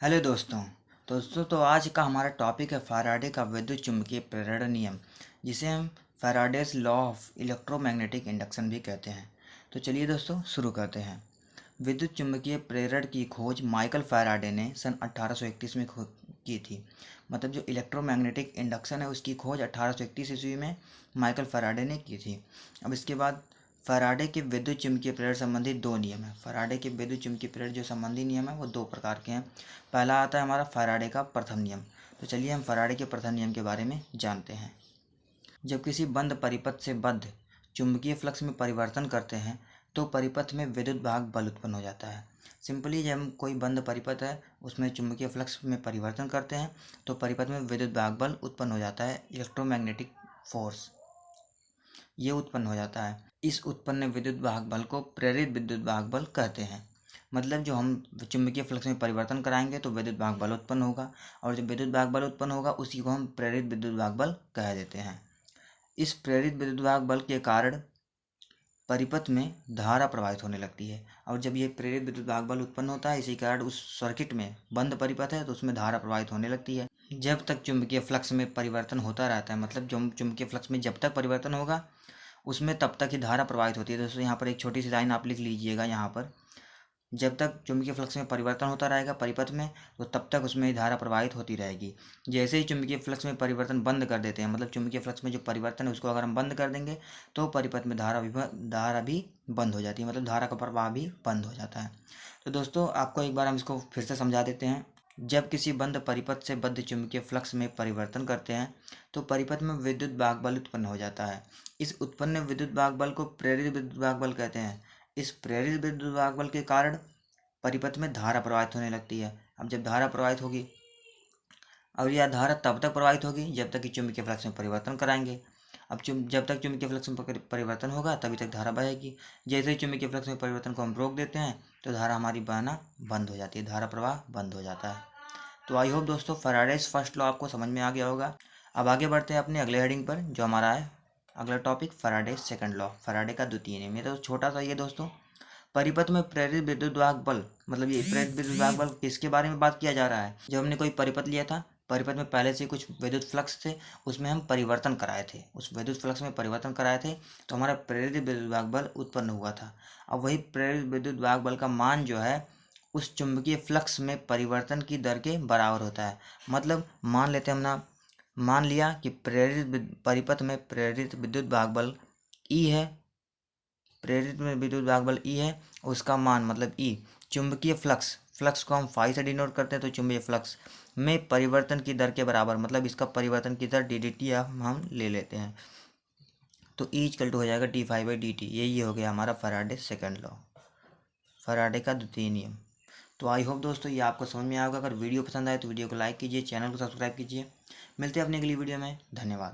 Hello दोस्तों तो आज का हमारा टॉपिक है फैराडे का विद्युत चुम्बकीय प्रेरण नियम, जिसे हम Faraday's law of electromagnetic induction भी कहते हैं। तो चलिए दोस्तों शुरू करते हैं। विद्युत चुम्बकीय प्रेरण की खोज माइकल फैराडे ने सन 1831 में की थी। मतलब जो इलेक्ट्रोमैग्नेटिक इंडक्शन है उसकी खोज 1831 ईस्वी में माइकल फैराडे ने की थी। अब इसके बाद फैराडे के विद्युत चुम्बकीय प्रेरण संबंधी दो नियम है। फैराडे के विद्युत चुम्बकीय प्रेरण जो संबंधी नियम है वो दो प्रकार के हैं। पहला आता है हमारा फैराडे का प्रथम नियम। तो चलिए हम फैराडे के प्रथम नियम के बारे में जानते हैं। जब किसी बंद परिपथ से बद्ध चुंबकीय फ्लक्स में परिवर्तन करते हैं तो परिपथ में विद्युत भाग बल उत्पन्न हो जाता है। सिंपली जब हम कोई बंद परिपथ है उसमें चुंबकीय फ्लक्स में परिवर्तन करते हैं तो परिपथ में विद्युत भाग बल उत्पन्न हो जाता है, इलेक्ट्रोमैग्नेटिक फोर्स ये उत्पन्न हो जाता है। इस उत्पन्न विद्युत भाग बल को प्रेरित विद्युत भाग बल कहते हैं। मतलब जो हम चुंबकीय फ्लक्स में परिवर्तन कराएंगे तो विद्युत भाग बल उत्पन्न होगा, और जब विद्युत भाग बल उत्पन्न होगा उसी को हम प्रेरित विद्युत भाग बल कह देते हैं। इस प्रेरित विद्युत भाग बल के कारण परिपथ में धारा प्रवाहित होने लगती है, और जब ये प्रेरित विद्युत भाग बल उत्पन्न होता है इसी कारण उस सर्किट में बंद परिपथ है तो उसमें धारा प्रवाहित होने लगती है। जब तक चुंबकीय फ्लक्स में परिवर्तन होता रहता है, मतलब जो चुंबकीय फ्लक्स में जब तक परिवर्तन होगा उसमें तब तक ही धारा प्रवाहित होती है। दोस्तों यहाँ पर एक छोटी सी लाइन आप लिख लीजिएगा, यहाँ पर जब तक चुंबकीय फ्लक्स में परिवर्तन होता रहेगा परिपथ में तो तब तक उसमें धारा प्रवाहित होती रहेगी। जैसे ही चुंबकीय फ्लक्स में परिवर्तन बंद कर देते हैं, मतलब चुंबकीय फ्लक्स में जो परिवर्तन है उसको अगर हम बंद कर देंगे तो परिपथ में धारा भी बंद हो जाती है, मतलब धारा का प्रवाह भी बंद हो जाता है। तो दोस्तों आपको एक बार हम इसको फिर से समझा देते हैं। जब किसी बंद परिपथ से बद्ध चुंबकीय फ्लक्स में परिवर्तन करते हैं तो परिपथ में विद्युत भाग बल उत्पन्न हो जाता है। इस उत्पन्न विद्युत भाग बल को प्रेरित विद्युत भाग बल कहते हैं। इस प्रेरित विद्युत भाग बल के कारण परिपथ में धारा प्रवाहित होने लगती है। अब जब धारा प्रवाहित होगी, और यह धारा तब तक प्रवाहित होगी जब तक कि चुंबकीय फ्लक्स में परिवर्तन कराएंगे। अब जब तक चुंबकीय फ्लक्स में परिवर्तन होगा तभी तक धारा बहेगी। जैसे ही चुंबकीय फ्लक्स में परिवर्तन को हम रोक देते हैं तो धारा हमारी बहना बंद हो जाती है, धारा प्रवाह बंद हो जाता है। तो आई होप दोस्तों फैराडेज फर्स्ट लॉ आपको समझ में आ गया होगा। अब आगे बढ़ते हैं अपने अगले हेडिंग पर, जो हमारा है अगला topic Faraday's second law, Faraday का द्वितीय नियम। ये तो छोटा सा ही है दोस्तों। परिपथ में प्रेरित विद्युत भाग बल, मतलब ये प्रेरित विद्युत भाग बल किसके बारे में बात किया जा रहा है। जब हमने कोई परिपथ लिया था, परिपथ में पहले से कुछ विद्युत फ्लक्स थे, उसमें हम परिवर्तन कराए थे, उस विद्युत फ्लक्स में परिवर्तन कराए थे तो हमारा प्रेरित विद्युत भाग बल उत्पन्न हुआ था। अब वही प्रेरित विद्युत भाग बल का मान जो है उस चुंबकीय फ्लक्स में परिवर्तन की दर के बराबर होता है। मतलब मान लेते हम ना, मान लिया कि प्रेरित परिपथ में प्रेरित विद्युत भाग बल ई है, प्रेरित में विद्युत भाग बल ई है, उसका मान मतलब ई चुंबकीय फ्लक्स, फ्लक्स को हम फाई से डिनोट करते हैं तो चुंबकीय फ्लक्स में परिवर्तन की दर के बराबर, मतलब इसका परिवर्तन की दर डी डी टी हम ले लेते हैं तो ई इक्वल टू हो जाएगा D phi by D T. यही हो गया हमारा फैराडे सेकंड लॉ, फैराडे का द्वितीय नियम। तो आई होप दोस्तों ये आपको समझ में आएगा। अगर वीडियो पसंद आए तो वीडियो को लाइक कीजिए, चैनल को सब्सक्राइब कीजिए। मिलते हैं अपनी अगली वीडियो में, धन्यवाद।